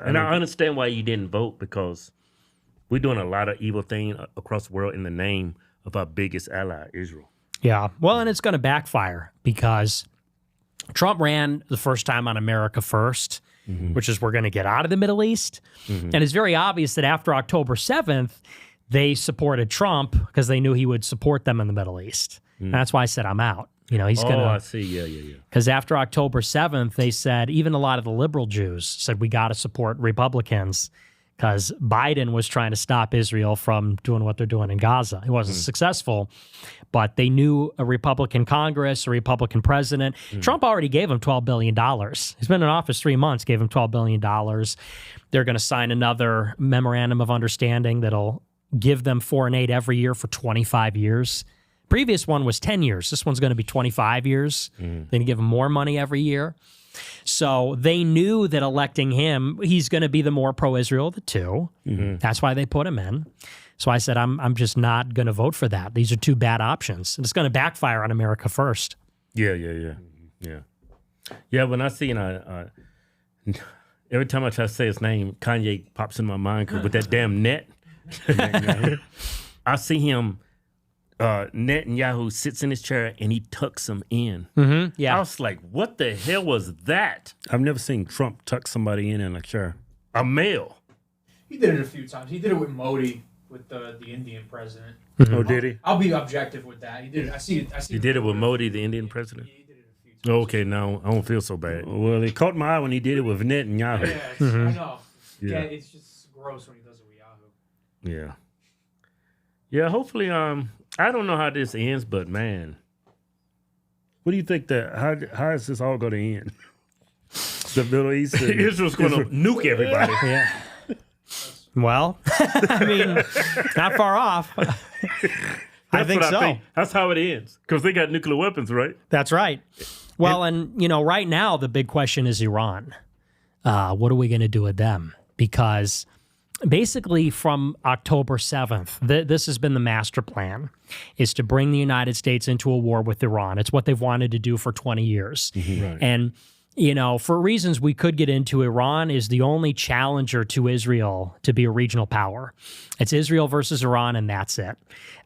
And I understand why you didn't vote, because we're doing a lot of evil things across the world in the name of our biggest ally, Israel. Yeah. Well, and it's going to backfire because Trump ran the first time on America First, which is we're going to get out of the Middle East. And it's very obvious that after October 7th, they supported Trump because they knew he would support them in the Middle East. And that's why I said I'm out. You know, he's going to... Oh, I see. Yeah. Because after October 7th, they said, even a lot of the liberal Jews said, we got to support Republicans because Biden was trying to stop Israel from doing what they're doing in Gaza. He wasn't successful, but they knew a Republican Congress, a Republican president. Trump already gave him $12 billion. He's been in office 3 months, gave him $12 billion. They're going to sign another memorandum of understanding that'll give them foreign aid every year for 25 years. Previous one was 10 years. This one's going to be 25 years. They're going to give him more money every year. So they knew that electing him, he's going to be the more pro-Israel of the two. That's why they put him in. So I said, I'm just not going to vote for that. These are two bad options. And it's going to backfire on America First. Yeah. Yeah, when I see, every time I try to say his name, Kanye pops in my mind with that damn net. I see him, Netanyahu sits in his chair and he tucks him in. Yeah. I was like, what the hell was that? I've never seen Trump tuck somebody in a chair. A male. He did it a few times. He did it with Modi, with the Indian president. Oh, did he? I'll be objective with that. He did it. I see. He did it with Modi, the Indian president? Yeah, he did it a few times. Okay, now I don't feel so bad. Well, it caught my eye when he did it with Netanyahu. Yeah, I know. Yeah. Yeah, it's just gross when he does it with Yahoo. Yeah. Yeah, hopefully, I don't know how this ends, but man, What do you think how is this all going to end? The Middle East? Israel's going to nuke everybody. Yeah. Well, I mean, not far off. I think so. That's how it ends, because they got nuclear weapons, right? That's right. Well, and, right now the big question is Iran. What are we going to do with them? Because basically from October 7th, this has been the master plan, is to bring the United States into a war with Iran. It's what they've wanted to do for 20 years. Right. And, for reasons we could get into, Iran is the only challenger to Israel to be a regional power. It's Israel versus Iran, and that's it.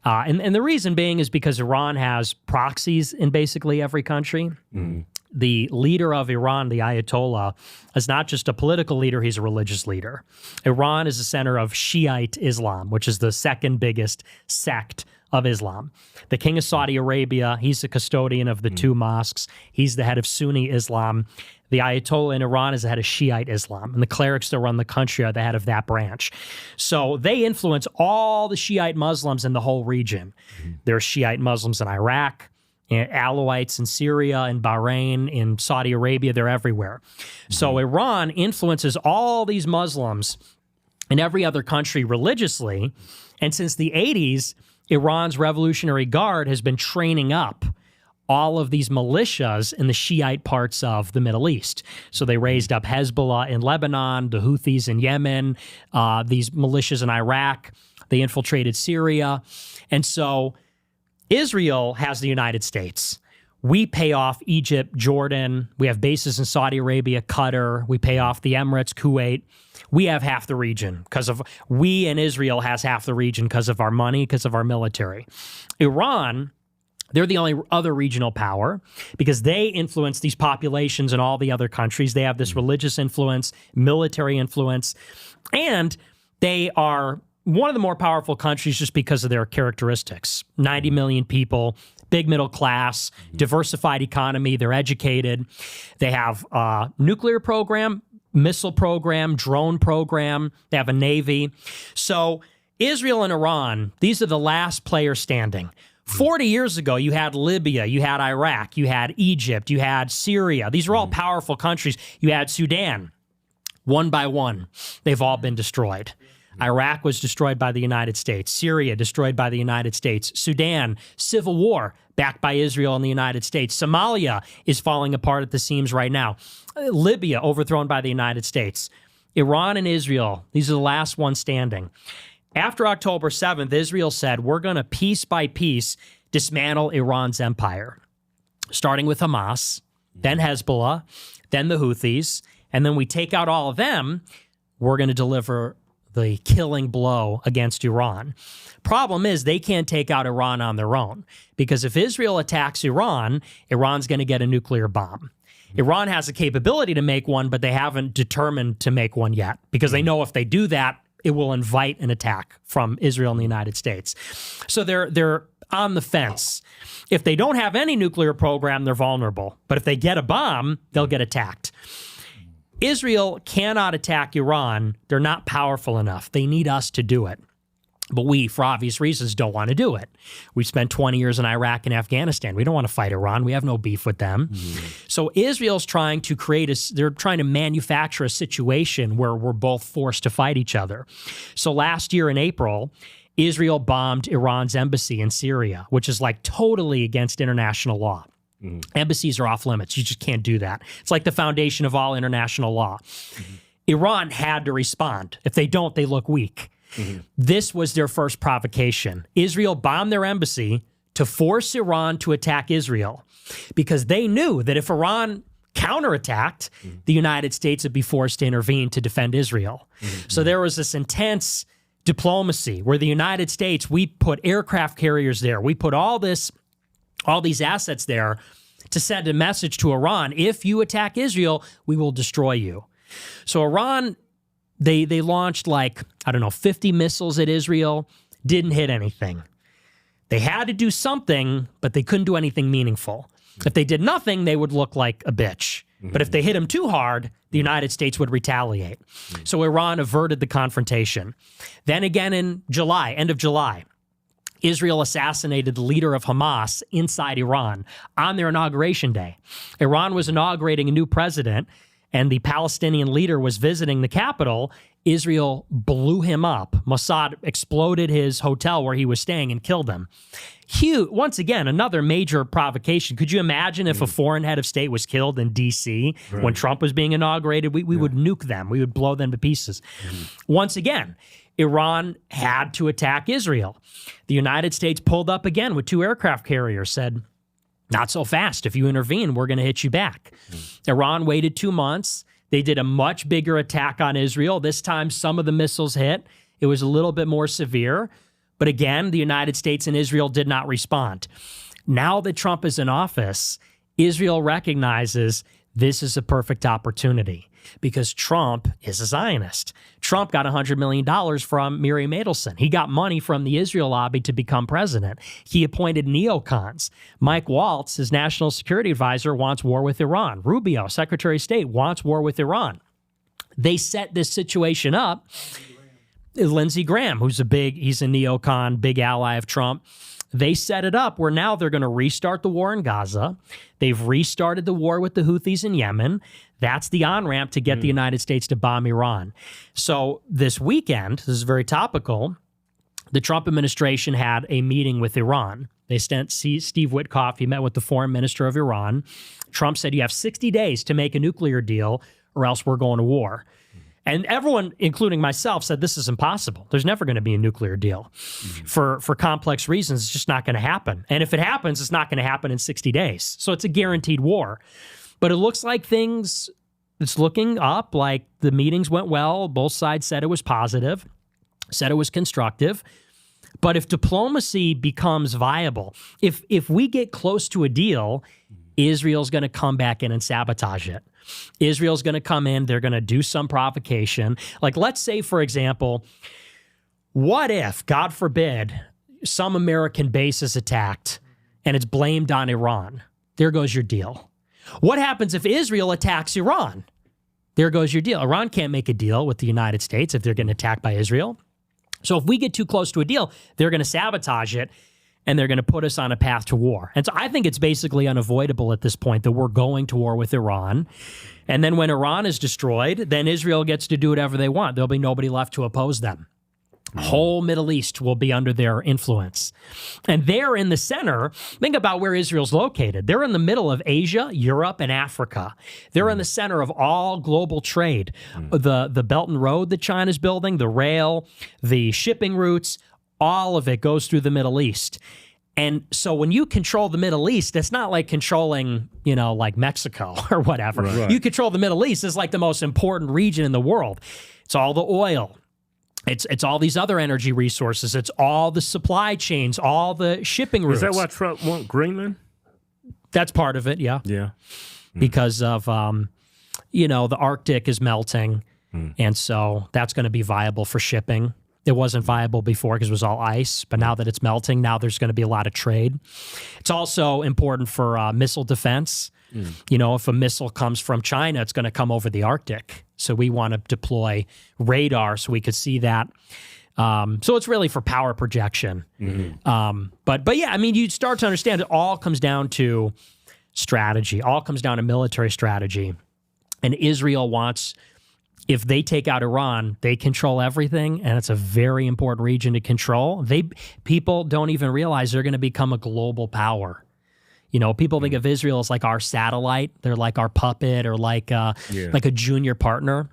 And the reason being is because Iran has proxies in basically every country. The leader of Iran, the Ayatollah, is not just a political leader, he's a religious leader. Iran is the center of Shiite Islam, which is the second biggest sect of Islam. The king of Saudi Arabia, he's the custodian of the two mosques. He's the head of Sunni Islam. The Ayatollah in Iran is the head of Shiite Islam, and the clerics that run the country are the head of that branch. So they influence all the Shiite Muslims in the whole region. There are Shiite Muslims in Iraq, Alawites in Syria, in Bahrain, in Saudi Arabia, they're everywhere. So Iran influences all these Muslims in every other country religiously. And since the 80s, Iran's Revolutionary Guard has been training up all of these militias in the Shiite parts of the Middle East. So they raised up Hezbollah in Lebanon, the Houthis in Yemen, these militias in Iraq. They infiltrated Syria. And so Israel has the United States. We pay off Egypt, Jordan. We have bases in Saudi Arabia, Qatar. We pay off the Emirates, Kuwait. We have half the region we and Israel has half the region because of our money, because of our military. Iran, they're the only other regional power because they influence these populations in all the other countries. They have this religious influence, military influence, and they are one of the more powerful countries just because of their characteristics. 90 million people, big middle class, diversified economy, they're educated. They have a nuclear program, missile program, drone program. They have a navy. So Israel and Iran, these are the last players standing. 40 years ago, you had Libya, you had Iraq, you had Egypt, you had Syria. These are all powerful countries. You had Sudan. One by one, they've all been destroyed. Iraq was destroyed by the United States. Syria destroyed by the United States. Sudan, civil war, backed by Israel and the United States. Somalia is falling apart at the seams right now. Libya, overthrown by the United States. Iran and Israel, these are the last ones standing. After October 7th, Israel said, we're going to piece by piece dismantle Iran's empire, starting with Hamas, then Hezbollah, then the Houthis, and then we take out all of them. we're going to deliver the killing blow against Iran. Problem is, they can't take out Iran on their own, because if Israel attacks Iran, Iran's going to get a nuclear bomb. Iran has the capability to make one, but they haven't determined to make one yet, because they know if they do that, it will invite an attack from Israel and the United States. So they're on the fence. If they don't have any nuclear program, they're vulnerable. But if they get a bomb, they'll get attacked. Israel cannot attack Iran. They're not powerful enough. They need us to do it. But we, for obvious reasons, don't want to do it. We spent 20 years in Iraq and Afghanistan. We don't want to fight Iran. We have no beef with them. So Israel's trying to they're trying to manufacture a situation where we're both forced to fight each other. So last year in April, Israel bombed Iran's embassy in Syria, which is like totally against international law. Embassies are off limits. You just can't do that. It's like the foundation of all international law. Iran had to respond. If they don't, they look weak. This was their first provocation. Israel bombed their embassy to force Iran to attack Israel, because they knew that if Iran counterattacked, the United States would be forced to intervene to defend Israel. So there was this intense diplomacy where the United States, we put aircraft carriers there. We put all these assets there to send a message to Iran. If you attack Israel, we will destroy you. So Iran, they launched 50 missiles at Israel, didn't hit anything. They had to do something, but they couldn't do anything meaningful. If they did nothing, they would look like a bitch. But if they hit them too hard, the United States would retaliate. So Iran averted the confrontation. Then again in July, end of July, Israel assassinated the leader of Hamas inside Iran on their inauguration day. Iran was inaugurating a new president, and the Palestinian leader was visiting the capital. Israel blew him up. Mossad exploded his hotel where he was staying and killed him. Huge, once again, another major provocation. Could you imagine if a foreign head of state was killed in D.C. when Trump was being inaugurated? We would nuke them. We would blow them to pieces. Once again, Iran had to attack Israel. The United States pulled up again with 2 aircraft carriers, said, not so fast. If you intervene, we're going to hit you back. Iran waited 2 months. They did a much bigger attack on Israel. This time, some of the missiles hit. It was a little bit more severe. But again, the United States and Israel did not respond. Now that Trump is in office, Israel recognizes this is a perfect opportunity, because Trump is a Zionist. Trump got $100 million from Miriam Adelson. He got money from the Israel lobby to become president. He appointed neocons. Mike Waltz, his national security advisor, wants war with Iran. Rubio, Secretary of State, wants war with Iran. They set this situation up. Lindsey Graham, he's a neocon, big ally of Trump. They set it up where now they're going to restart the war in Gaza. They've restarted the war with the Houthis in Yemen. That's the on-ramp to get the United States to bomb Iran. So this weekend, this is very topical, the Trump administration had a meeting with Iran. They sent Steve Witkoff. He met with the foreign minister of Iran. Trump said, you have 60 days to make a nuclear deal or else we're going to war. And everyone, including myself, said this is impossible. There's never going to be a nuclear deal. For complex reasons, it's just not going to happen. And if it happens, it's not going to happen in 60 days. So it's a guaranteed war. But it looks like it's looking up, like the meetings went well. Both sides said it was positive, said it was constructive. But if diplomacy becomes viable, if we get close to a deal, Israel's going to come back in and sabotage it. Israel's going to come in. They're going to do some provocation. Like, let's say, for example, what if, God forbid, some American base is attacked and it's blamed on Iran? There goes your deal. What happens if Israel attacks Iran? There goes your deal. Iran can't make a deal with the United States if they're getting attacked by Israel. So if we get too close to a deal, they're going to sabotage it, and they're going to put us on a path to war. And so I think it's basically unavoidable at this point that we're going to war with Iran. And then when Iran is destroyed, then Israel gets to do whatever they want. There'll be nobody left to oppose them. Whole Middle East will be under their influence. And they're in the center. Think about where Israel's located. They're in the middle of Asia, Europe, and Africa. They're in the center of all global trade. The Belt and Road that China's building, the rail, the shipping routes, all of it goes through the Middle East. And so when you control the Middle East, it's not like controlling, like Mexico or whatever. Right. You control the Middle East. It's like the most important region in the world. It's all the oil. It's all these other energy resources. It's all the supply chains, all the shipping routes. Is that why Trump want Greenland? That's part of it, yeah. Yeah. Because of, the Arctic is melting, and so that's going to be viable for shipping. It wasn't viable before because it was all ice, but now that it's melting, now there's going to be a lot of trade. It's also important for missile defense. If a missile comes from China, it's going to come over the Arctic. So we want to deploy radar so we could see that. So it's really for power projection. But yeah, I mean, you start to understand it all comes down to strategy, all comes down to military strategy. And Israel wants, if they take out Iran, they control everything, and it's a very important region to control. People don't even realize they're going to become a global power. People think of Israel as like our satellite. They're like our puppet or like a junior partner.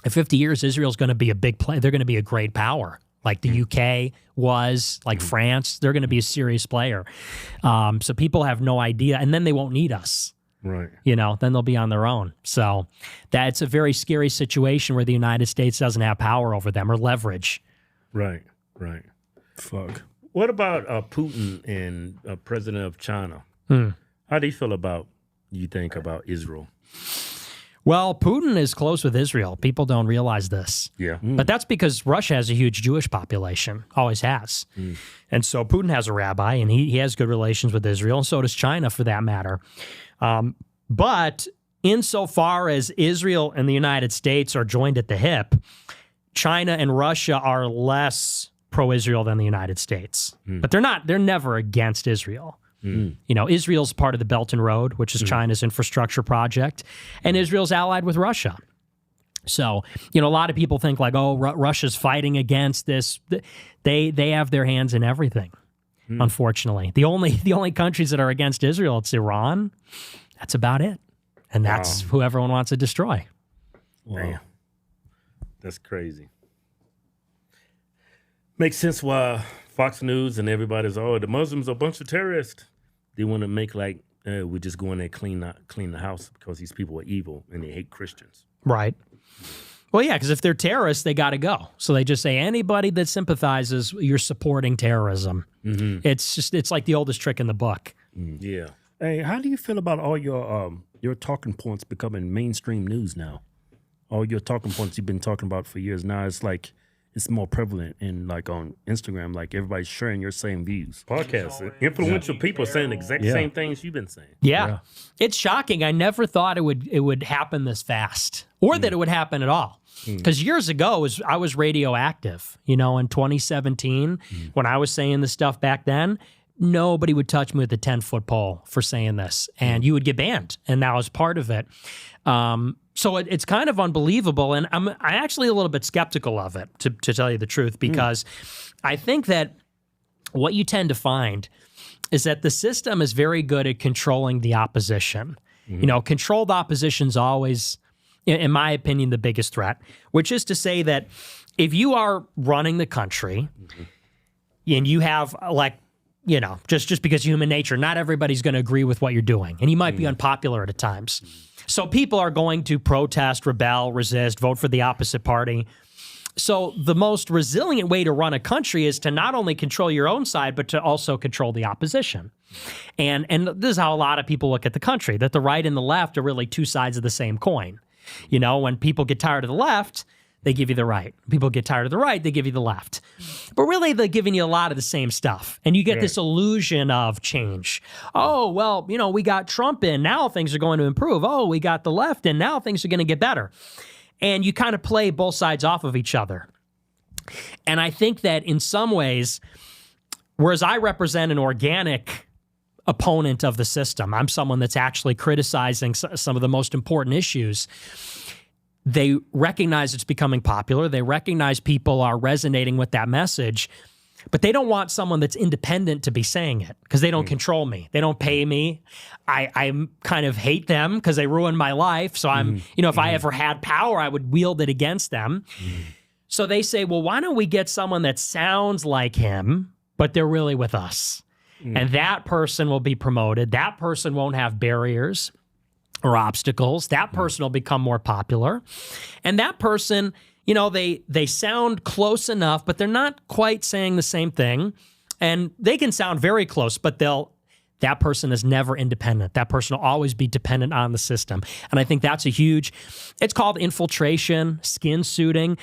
In 50 years, Israel's going to be a big player. They're going to be a great power, like the UK was, like France. They're going to be a serious player. So people have no idea, and then they won't need us. Right. Then they'll be on their own. So that's a very scary situation where the United States doesn't have power over them or leverage. Right. Fuck. What about Putin and President of China? How do you feel about Israel? Well, Putin is close with Israel. People don't realize this. Yeah. But that's because Russia has a huge Jewish population, always has. And so Putin has a rabbi, and he has good relations with Israel, and so does China for that matter. But insofar as Israel and the United States are joined at the hip, China and Russia are less pro-Israel than the United States. But they're never against Israel. Israel's part of the Belt and Road, which is China's infrastructure project, and Israel's allied with Russia. So, a lot of people think like, oh, Russia's fighting against this. They have their hands in everything, unfortunately. The only countries that are against Israel, it's Iran. That's about it. And that's who everyone wants to destroy. Wow. That's crazy. Makes sense why Fox News and everybody's, the Muslims are a bunch of terrorists. They want to make like, we're just going there clean the house because these people are evil and they hate Christians. Right. Well, yeah, because if they're terrorists, they got to go. So they just say anybody that sympathizes, you're supporting terrorism. It's like the oldest trick in the book. Yeah. Hey, how do you feel about all your talking points becoming mainstream news now? All your talking points you've been talking about for years now, it's like it's more prevalent in like on Instagram, like everybody's sharing your same views. Podcasts, influential people saying the exact same things you've been saying. Yeah. It's shocking. I never thought it would happen this fast or that it would happen at all. Because years ago, I was radioactive, in 2017, when I was saying this stuff back then, nobody would touch me with a 10-foot pole for saying this, and you would get banned, and that was part of it. So it's kind of unbelievable, and I'm actually a little bit skeptical of it, to tell you the truth, because I think that what you tend to find is that the system is very good at controlling the opposition. Controlled opposition's always, in my opinion, the biggest threat, which is to say that if you are running the country and you have just because human nature, not everybody's going to agree with what you're doing, and you might be unpopular at times. So people are going to protest, rebel, resist, vote for the opposite party. So the most resilient way to run a country is to not only control your own side, but to also control the opposition. And this is how a lot of people look at the country, that the right and the left are really two sides of the same coin. When people get tired of the left, they give you the right. People get tired of the right, they give you the left. But really, they're giving you a lot of the same stuff. And you get this illusion of change. Oh, well, we got Trump in. Now things are going to improve. Oh, we got the left in. Now things are going to get better. And you kind of play both sides off of each other. And I think that in some ways, whereas I represent an organic opponent of the system, I'm someone that's actually criticizing some of the most important issues. They recognize it's becoming popular. They recognize people are resonating with that message, but they don't want someone that's independent to be saying it because they don't control me. They don't pay me. I kind of hate them because they ruined my life. So if I ever had power, I would wield it against them. So they say, well, why don't we get someone that sounds like him, but they're really with us? And that person will be promoted. That person won't have barriers or obstacles. That person will become more popular. And that person, you know, they sound close enough, but they're not quite saying the same thing. And they can sound very close, but that person is never independent. That person will always be dependent on the system. And I think that's it's called infiltration, skin suiting.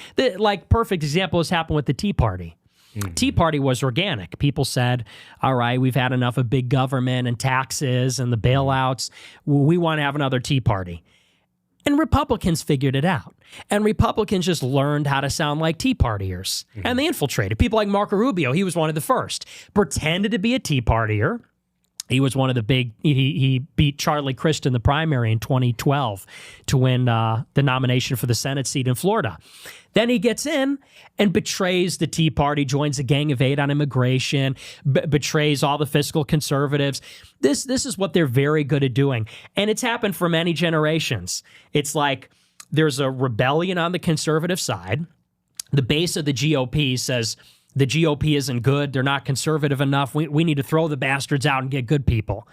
Perfect example has happened with the Tea Party. Mm-hmm. Tea Party was organic. People said, all right, we've had enough of big government and taxes and the bailouts. We want to have another Tea Party. And Republicans figured it out. And Republicans just learned how to sound like Tea Partiers. Mm-hmm. And they infiltrated. People like Marco Rubio, he was one of the first. Pretended to be a Tea Partier. He was one of the big, he beat Charlie Crist in the primary in 2012 to win the nomination for the Senate seat in Florida. Then he gets in and betrays the Tea Party, joins a Gang of 8 on immigration, betrays all the fiscal conservatives. This is what they're very good at doing. And it's happened for many generations. It's like there's a rebellion on the conservative side. The base of the GOP says, the GOP isn't good. They're not conservative enough. We need to throw the bastards out and get good people.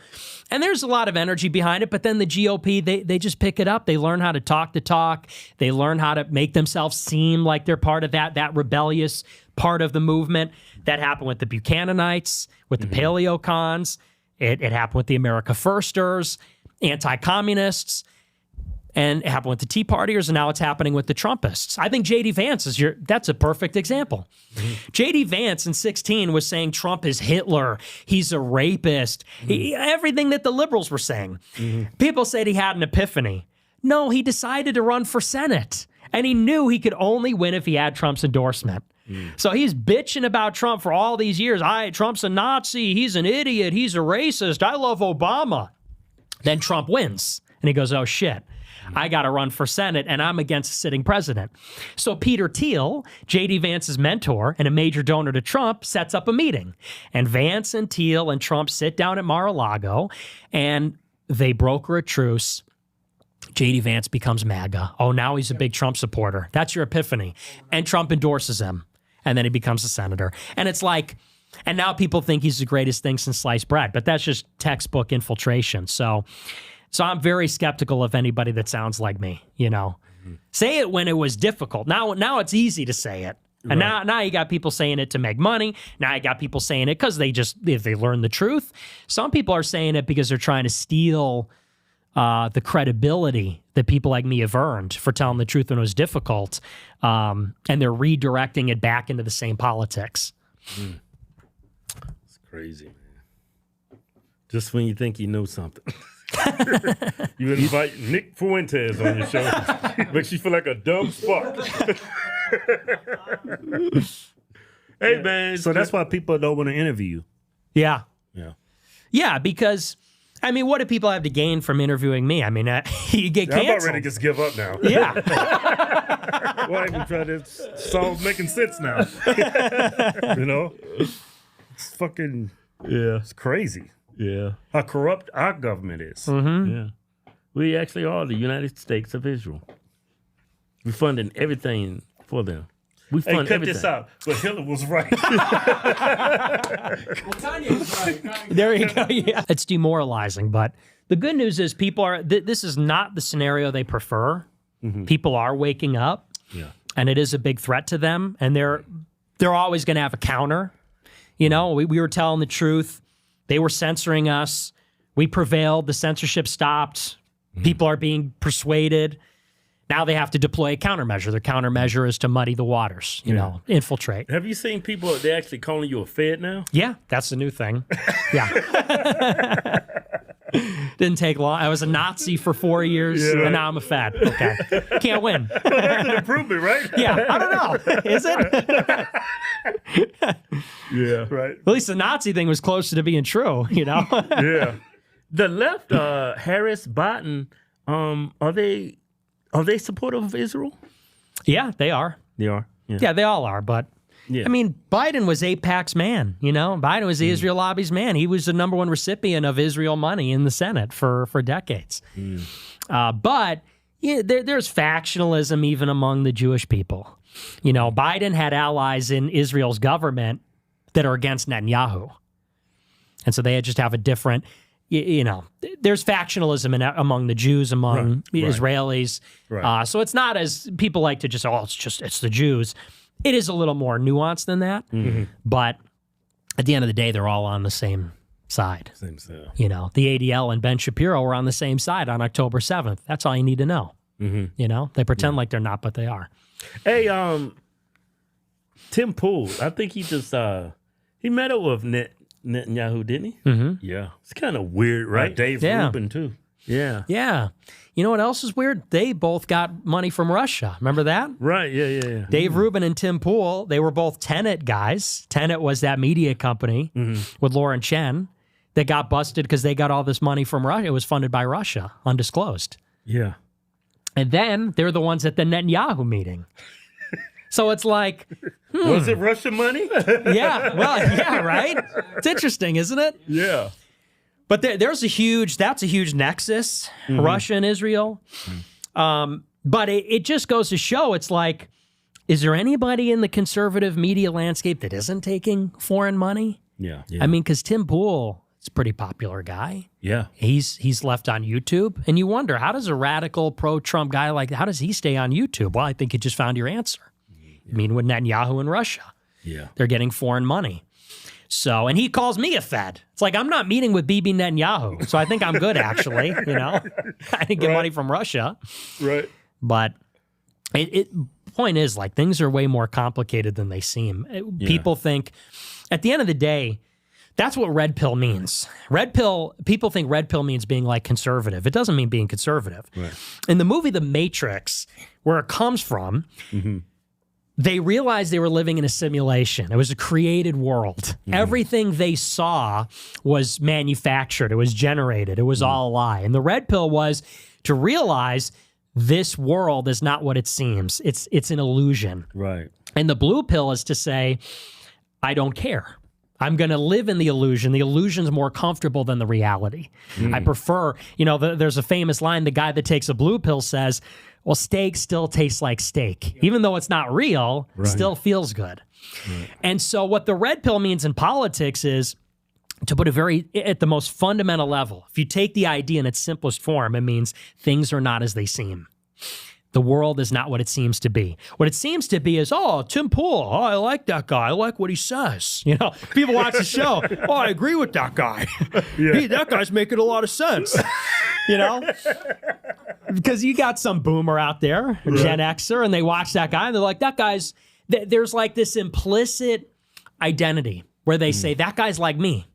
And there's a lot of energy behind it, but then the GOP, they just pick it up. They learn how to talk the talk. They learn how to make themselves seem like they're part of that rebellious part of the movement. That happened with the Buchananites, with the Paleocons. It happened with the America Firsters, anti-communists. And it happened with the Tea Partiers, and now it's happening with the Trumpists. I think J.D. Vance that's a perfect example. Mm-hmm. J.D. Vance in 2016 was saying Trump is Hitler. He's a rapist. Mm-hmm. Everything that the liberals were saying. Mm-hmm. People said he had an epiphany. No, he decided to run for Senate, and he knew he could only win if he had Trump's endorsement. So he's bitching about Trump for all these years. Trump's a Nazi. He's an idiot. He's a racist. I love Obama. Then Trump wins, and he goes, oh, shit. I got to run for Senate, and I'm against the sitting president. So Peter Thiel, J.D. Vance's mentor and a major donor to Trump, sets up a meeting. And Vance and Thiel and Trump sit down at Mar-a-Lago, and they broker a truce. J.D. Vance becomes MAGA. Oh, now he's a big Trump supporter. That's your epiphany. And Trump endorses him, and then he becomes a senator. And it's like, and now people think he's the greatest thing since sliced bread, but that's just textbook infiltration. So I'm very skeptical of anybody that sounds like me, you know. Mm-hmm. Say it when it was difficult. Now it's easy to say it. And now you got people saying it to make money. Now you got people saying it because if they learn the truth. Some people are saying it because they're trying to steal the credibility that people like me have earned for telling the truth when it was difficult. And they're redirecting it back into the same politics. Mm. It's crazy, man. Just when you think you know something. You invite Nick Fuentes on your show. Makes you feel like a dumb fuck. Hey, man. So that's why people don't want to interview you. Yeah. Yeah. Yeah, because, I mean, what do people have to gain from interviewing me? I mean, you get canceled. I'm about ready to just give up now. Yeah. Why even try to? It's all making sense now. You know? It's fucking, it's crazy. Yeah. How corrupt our government is. Mm-hmm. Yeah. We actually are the United States of Israel. We're funding everything for them. We fund cut everything. this out. But Hitler was right. Kanye was right. There you go. Yeah. It's demoralizing, but the good news is people are, this is not the scenario they prefer. Mm-hmm. People are waking up. Yeah. And it is a big threat to them. And they're always going to have a counter. You know, we were telling the truth. They were censoring us. We prevailed. The censorship stopped. People are being persuaded. Now they have to deploy a countermeasure. Their countermeasure is to muddy the waters, you know, infiltrate. Have you seen people, they're actually calling you a Fed now? Yeah, that's the new thing. Yeah. Didn't take long. I was a Nazi for 4 years, and now I'm a Fed. Okay. Can't win. Well, that's an improvement, right? Yeah, I don't know. Is it? Yeah. Right. At least the Nazi thing was closer to being true, you know? Yeah. The left, Harris, Biden, are they supportive of Israel? Yeah, they are. They are. Yeah, they all are, but I mean, Biden was AIPAC's man, you know? Biden was the Israel lobby's man. He was the number one recipient of Israel money in the Senate for decades. But there's factionalism even among the Jewish people. You know, Biden had allies in Israel's government that are against Netanyahu. And so they just have a different, you know, there's factionalism among the Jews, among the Israelis. Right. So it's not as people like to just, it's the Jews. It is a little more nuanced than that. But at the end of the day, they're all on the same side. You know, the ADL and Ben Shapiro were on the same side on October 7th. That's all you need to know. You know, they pretend like they're not, but they are. Hey, Tim Pool, I think he just he met up with Netanyahu, didn't he? Yeah. It's kind of weird, right? Dave Rubin, too. Yeah. Yeah. You know what else is weird? They both got money from Russia. Remember that? Right. Yeah. Dave Rubin and Tim Pool, they were both Tenet guys. Tenet was that media company with Lauren Chen that got busted because they got all this money from Russia. It was funded by Russia, undisclosed. Yeah. And then they're the ones at the Netanyahu meeting. So it's like, Was it Russian money? yeah, right? It's interesting, isn't it? Yeah. But that's a huge nexus, Russia and Israel. But it just goes to show, it's like, is there anybody in the conservative media landscape that isn't taking foreign money? Yeah. I mean, because Tim Pool is a pretty popular guy. Yeah. He's left on YouTube. And you wonder, how does a radical pro-Trump guy like, how does he stay on YouTube? Well, I think you just found your answer. I mean, with Netanyahu and Russia. Yeah. They're getting foreign money. So, and he calls me a Fed. It's like, I'm not meeting with Bibi Netanyahu. So I think I'm good, actually. You know, I didn't get money from Russia. Right. But point is, like, things are way more complicated than they seem. People think, at the end of the day, that's what red pill means. People think red pill means being like conservative. It doesn't mean being conservative. Right. In the movie The Matrix, where it comes from, they realized they were living in a simulation. It was a created world. Everything they saw was manufactured. It was generated. It was all a lie. And the red pill was to realize this world is not what it seems. It's an illusion. Right. And the blue pill is to say, I don't care. I'm going to live in the illusion. The illusion's more comfortable than the reality. I prefer, you know, there's a famous line, the guy that takes a blue pill says, well, steak still tastes like steak. Even though it's not real, still feels good. And so what the red pill means in politics is, to put it at the most fundamental level, if you take the idea in its simplest form, it means things are not as they seem. The world is not what it seems to be. What it seems to be is, oh, Tim Pool, oh, I like that guy. I like what he says. You know, people watch the show. Oh, I agree with that guy. That guy's making a lot of sense. You know? Because you got some boomer out there, a Gen Xer, and they watch that guy, and they're like, that guy's, there's like this implicit identity where they say, that guy's like me.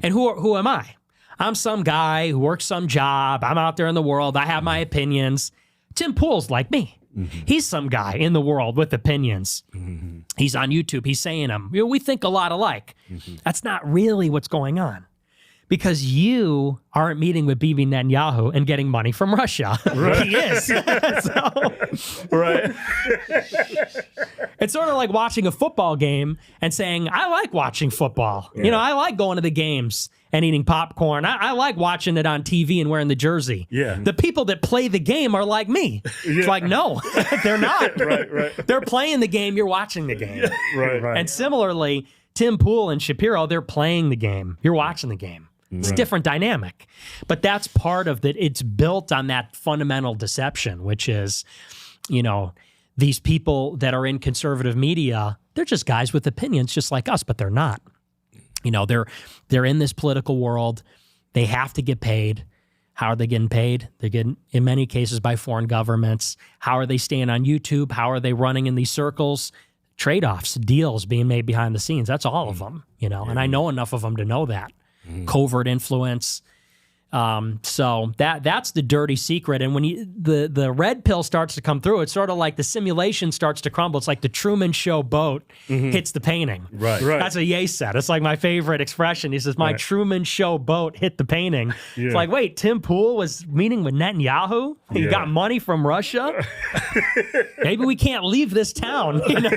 And who am I? I'm some guy who works some job. I'm out there in the world. I have my opinions. Tim Pool's like me. He's some guy in the world with opinions. He's on YouTube. He's saying them. You know, we think a lot alike. That's not really what's going on. Because you aren't meeting with Bibi Netanyahu and getting money from Russia. Right. He is. Right. It's sort of like watching a football game and saying, I like watching football. You know, I like going to the games and eating popcorn. I like watching it on TV and wearing the jersey. Yeah. The people that play the game are like me. It's like, no, they're not. Right. They're playing the game. You're watching the game. Right. And similarly, Tim Pool and Shapiro, they're playing the game. You're watching the game. It's a different dynamic. But that's part of it. It's built on that fundamental deception, which is, you know, these people that are in conservative media, they're just guys with opinions just like us, but they're not. You know, they're in this political world. They have to get paid. How are they getting paid? They're getting, in many cases, by foreign governments. How are they staying on YouTube? How are they running in these circles? Trade-offs, deals being made behind the scenes. That's all of them, you know, and I know enough of them to know that. Covert influence. So that's the dirty secret. And when the red pill starts to come through, it's sort of like the simulation starts to crumble. It's like the Truman Show boat hits the painting. Right. That's what Ye said. It's like my favorite expression. He says, my Truman Show boat hit the painting. It's like, wait, Tim Pool was meeting with Netanyahu? He got money from Russia? Maybe we can't leave this town, you know?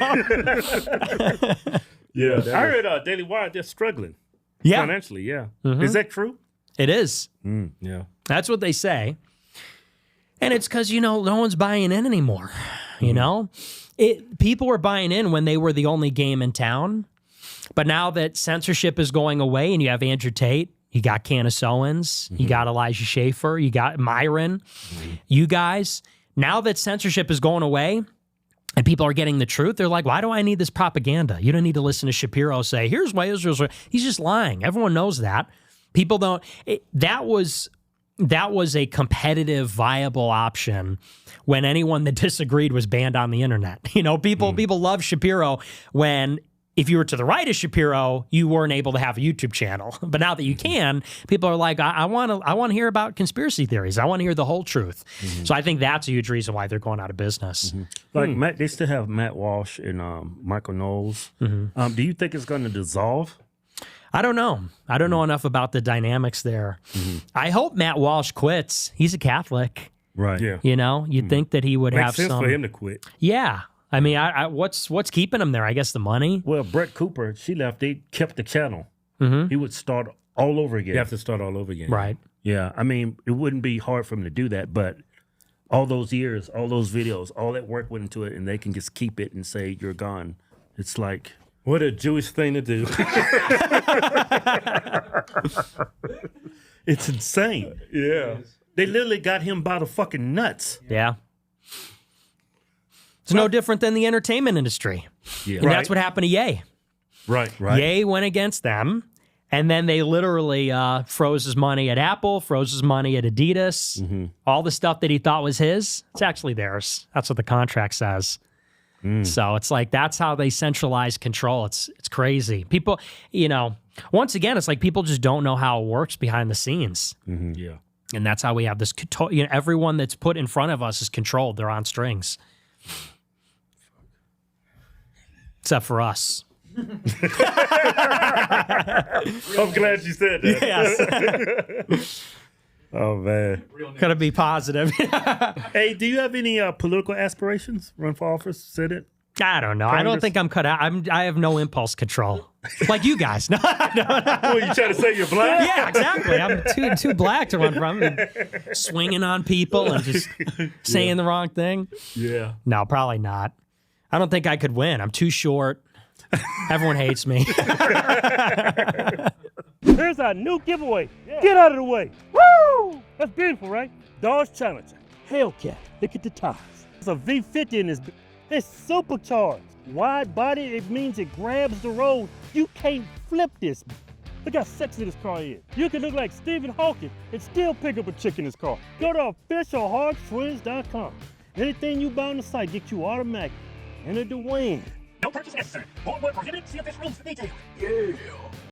I heard Daily Wire, they're struggling. Financially, Is that true? It is. Yeah. That's what they say. And it's because, you know, no one's buying in anymore. You know? People were buying in when they were the only game in town. But now that censorship is going away and you have Andrew Tate You got Candace Owens. You got Elijah Schaffer. You got Myron. You guys, now that censorship is going away and people are getting the truth, they're like, why do I need this propaganda? You don't need to listen to Shapiro say, here's why Israel's right. He's just lying. Everyone knows that. People don't. That was a competitive, viable option when anyone that disagreed was banned on the internet. You know, people love Shapiro when, if you were to the right of Shapiro, you weren't able to have a YouTube channel. But now that you can, people are like, I want to hear about conspiracy theories. I want to hear the whole truth. So I think that's a huge reason why they're going out of business. Like Matt, they still have Matt Walsh and Michael Knowles. Do you think it's going to dissolve? I don't know. I don't know enough about the dynamics there. I hope Matt Walsh quits. He's a Catholic. Right. Yeah. You know, you'd think that he would Makes have sense some. for him to quit. Yeah. I mean, what's keeping him there? I guess the money. Well, Brett Cooper, she left. They kept the channel. He would start all over again. You have to start all over again. Right. Yeah. I mean, it wouldn't be hard for him to do that, but all those years, all those videos, all that work went into it, and they can just keep it and say you're gone. It's like, What a Jewish thing to do. it's insane. Yeah. They literally got him by the fucking nuts. Yeah. It's no different than the entertainment industry. Yeah. And that's what happened to Ye. Right. Ye went against them, and then they literally froze his money at Apple, froze his money at Adidas. All the stuff that he thought was his, it's actually theirs. That's what the contract says. So it's like, that's how they centralize control. It's crazy. People, you know, once again, it's like people just don't know how it works behind the scenes. Yeah. And that's how we have this, you know, everyone that's put in front of us is controlled. They're on strings. Except for us. I'm glad you said that. Yes. Oh, man. Gotta be positive. Hey, do you have any political aspirations? Run for office, Senate? I don't know. I don't think I'm cut out. I have no impulse control. Like you guys. No. What, you trying to say you're black? Yeah, exactly. I'm too black to run from. Swinging on people and just saying the wrong thing. Yeah. No, probably not. I don't think I could win. I'm too short. Everyone hates me. Here's our new giveaway. Get out of the way. Woo! That's beautiful, right? Dodge Challenger. Hellcat. Look at the tires. It's a V50 in this. It's supercharged. Wide body, it means it grabs the road. You can't flip this. Look how sexy this car is. You can look like Stephen Hawking and still pick up a chick in this car. Go to officialhodgetwins.com. Anything you buy on the site gets you automatic. Enter to win. No purchase necessary. Void where prohibited. See official rules for details. Yeah.